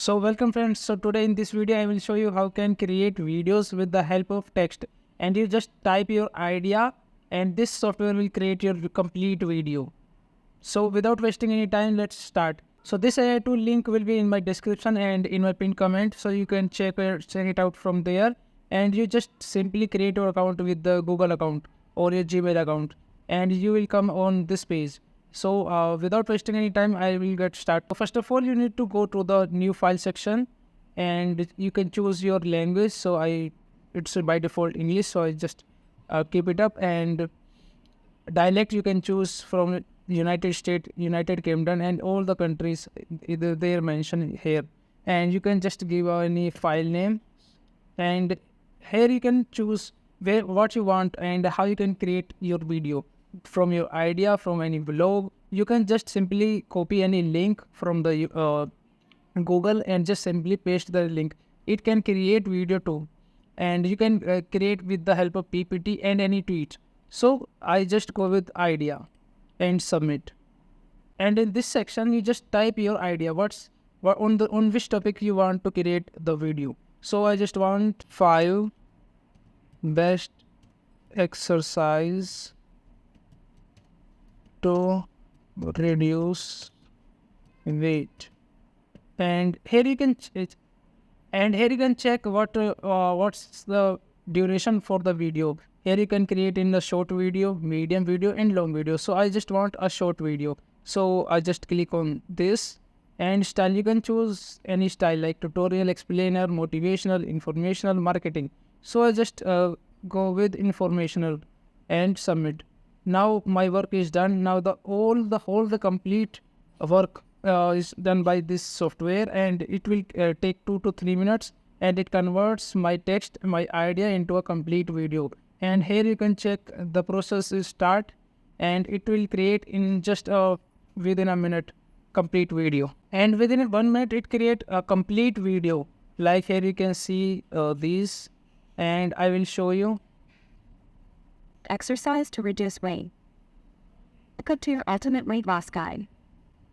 So welcome friends. So today in this video I will show you how can create videos with the help of text, and you just type your idea and this software will create your complete video. So without wasting any time, let's start. So this AI tool link will be in my description and in my pinned comment, so you can check it out from there. And you just simply create your account with the Google account or your Gmail account, and you will come on this page. So without wasting any time, I will get started. So first of all, you need to go to the new file section, and you can choose your language. So it's by default English, so I just keep it up. And dialect you can choose from United States, United Kingdom, and all the countries either they are mentioned here. And you can just give any file name, and here you can choose where what you want and how you can create your video from your idea, from any blog. You can just simply copy any link from the Google and just simply paste the link. It can create video too, and you can create with the help of PPT and any tweet. So I just go with idea and submit. And in this section, you just type your idea. What on which topic you want to create the video. So I just want 5 best exercise to reduce weight. And here you can check what's the duration for the video. Here you can create in the short video, medium video, and long video. So I just want a short video, so I just click on this. And style, you can choose any style like tutorial, explainer, motivational, informational, marketing. So I just go with informational and submit. Now my work is done. Now the complete work is done by this software, and it will take 2 to 3 minutes, and it converts my text, my idea into a complete video. And here you can check the process is start, and it will create in just within a minute complete video. And within 1 minute it create a complete video. Like here you can see these, and I will show you. Exercise to reduce weight. Look up to your ultimate weight loss guide.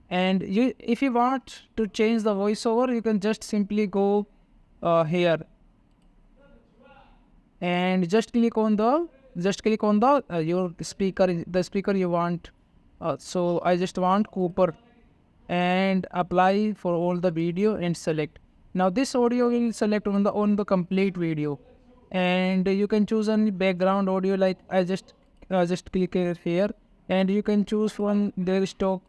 And if you want to change the voiceover, you can just simply go here and just click on the your speaker, the speaker you want. So I just want Cooper, and apply for all the video and select. Now this audio will select on the complete video, and you can choose any background audio. Like I just click here, and you can choose from their stock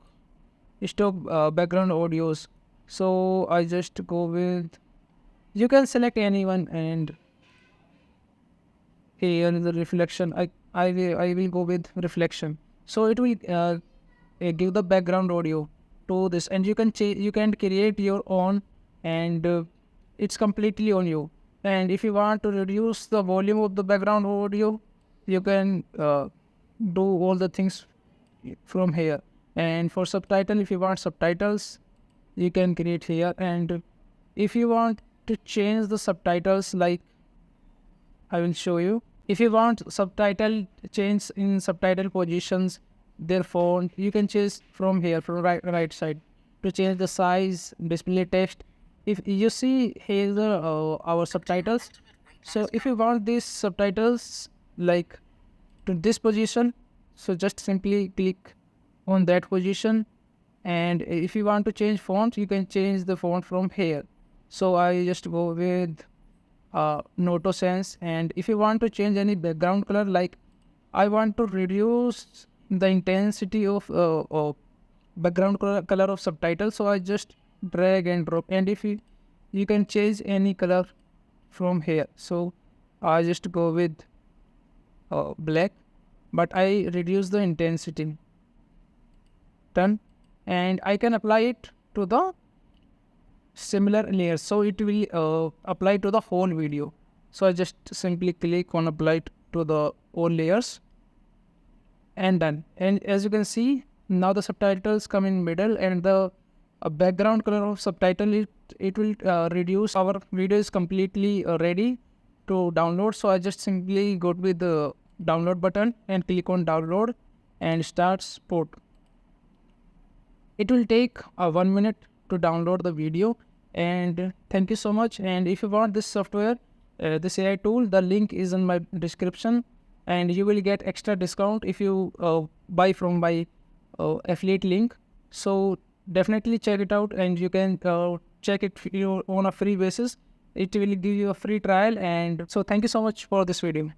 background audios. So I just go with, you can select anyone. And here is the reflection. I will go with reflection. So it will give the background audio to this, and you can create your own, and it's completely on you. And if you want to reduce the volume of the background audio, you can do all the things from here. And for subtitle, if you want subtitles, you can create here. And if you want to change the subtitles, like I will show you. If you want subtitle change in subtitle positions, their font, you can choose from here, from right side, to change the size, display text. If you see here the our subtitles, so if you want these subtitles like to this position, so just simply click on that position. And if you want to change font, you can change the font from here. So I just go with Noto Sense. And if you want to change any background color, like I want to reduce the intensity of background color of subtitles, so I just drag and drop. And if you can change any color from here. So I just go with black, but I reduce the intensity. Done. And I can apply it to the similar layers, so it will apply to the whole video. So I just simply click on apply to the all layers, and done. And as you can see, now the subtitles come in middle, and the background color of subtitle, it will reduce. Our video is completely ready to download. So I just simply go with the download button and click on download and start export. It will take 1 minute to download the video, And thank you so much. And if you want this software, this AI tool, the link is in my description, and you will get extra discount if you buy from my affiliate link. So definitely check it out, and you can check it on a free basis. It will give you a free trial. And so thank you so much for this video.